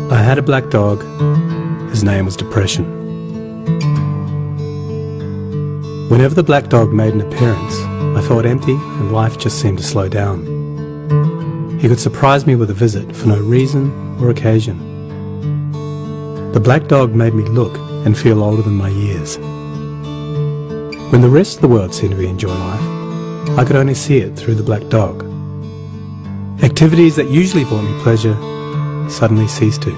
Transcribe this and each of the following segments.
I had a black dog. His name was Depression. Whenever the black dog made an appearance, I felt empty and life just seemed to slow down. He could surprise me with a visit for no reason or occasion. The black dog made me look and feel older than my years. When the rest of the world seemed to be enjoying life, I could only see it through the black dog. Activities that usually brought me pleasure suddenly ceased to.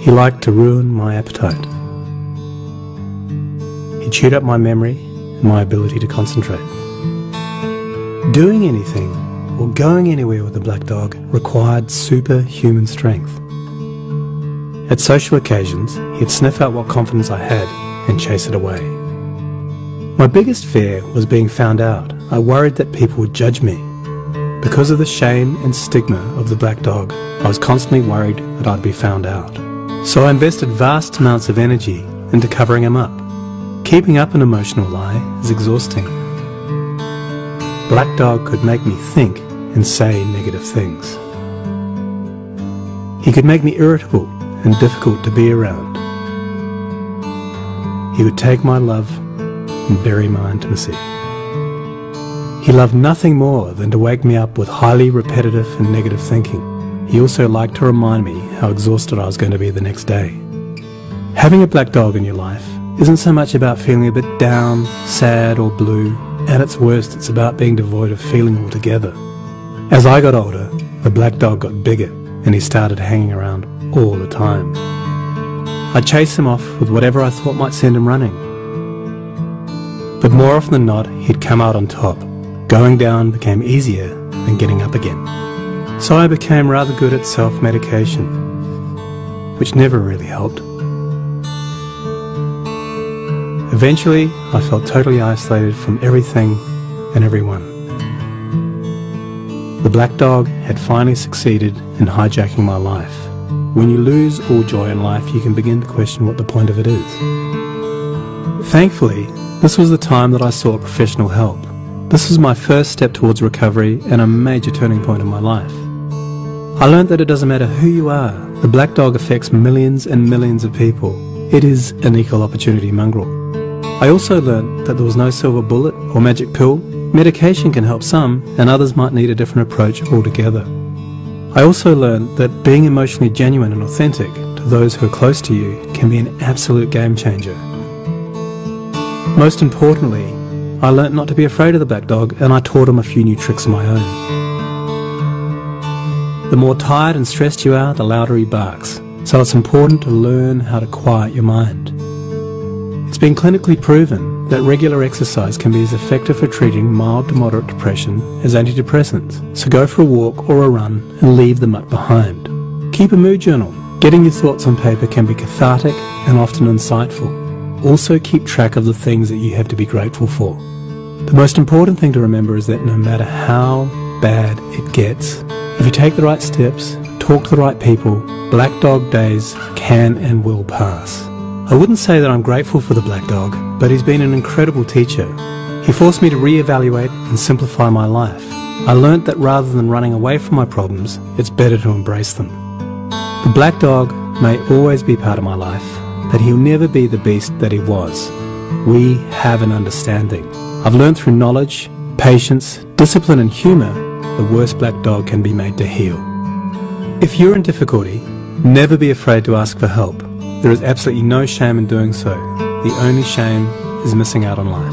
He liked to ruin my appetite. He chewed up my memory and my ability to concentrate. Doing anything or going anywhere with the black dog required superhuman strength. At social occasions, he'd sniff out what confidence I had and chase it away. My biggest fear was being found out. I worried that people would judge me. Because of the shame and stigma of the black dog, I was constantly worried that I'd be found out. So I invested vast amounts of energy into covering him up. Keeping up an emotional lie is exhausting. Black dog could make me think and say negative things. He could make me irritable and difficult to be around. He would take my love and bury my intimacy. He loved nothing more than to wake me up with highly repetitive and negative thinking. He also liked to remind me how exhausted I was going to be the next day. Having a black dog in your life isn't so much about feeling a bit down, sad or blue. At its worst, it's about being devoid of feeling altogether. As I got older, the black dog got bigger and he started hanging around all the time. I'd chase him off with whatever I thought might send him running. But more often than not, he'd come out on top. Going down became easier than getting up again. So I became rather good at self-medication, which never really helped. Eventually, I felt totally isolated from everything and everyone. The black dog had finally succeeded in hijacking my life. When you lose all joy in life, you can begin to question what the point of it is. Thankfully, this was the time that I sought professional help. This was my first step towards recovery and a major turning point in my life. I learned that it doesn't matter who you are, the black dog affects millions and millions of people. It is an equal opportunity mongrel. I also learned that there was no silver bullet or magic pill. Medication can help some, and others might need a different approach altogether. I also learned that being emotionally genuine and authentic to those who are close to you can be an absolute game changer. Most importantly, I learnt not to be afraid of the black dog, and I taught him a few new tricks of my own. The more tired and stressed you are, the louder he barks, so it's important to learn how to quiet your mind. It's been clinically proven that regular exercise can be as effective for treating mild to moderate depression as antidepressants, so go for a walk or a run and leave the muck behind. Keep a mood journal. Getting your thoughts on paper can be cathartic and often insightful. Also keep track of the things that you have to be grateful for. The most important thing to remember is that no matter how bad it gets, if you take the right steps, talk to the right people, black dog days can and will pass. I wouldn't say that I'm grateful for the black dog, but he's been an incredible teacher. He forced me to reevaluate and simplify my life. I learnt that rather than running away from my problems, it's better to embrace them. The black dog may always be part of my life, but he'll never be the beast that he was. We have an understanding. I've learned through knowledge, patience, discipline and humour, the worst black dog can be made to heal. If you're in difficulty, never be afraid to ask for help. There is absolutely no shame in doing so. The only shame is missing out on life.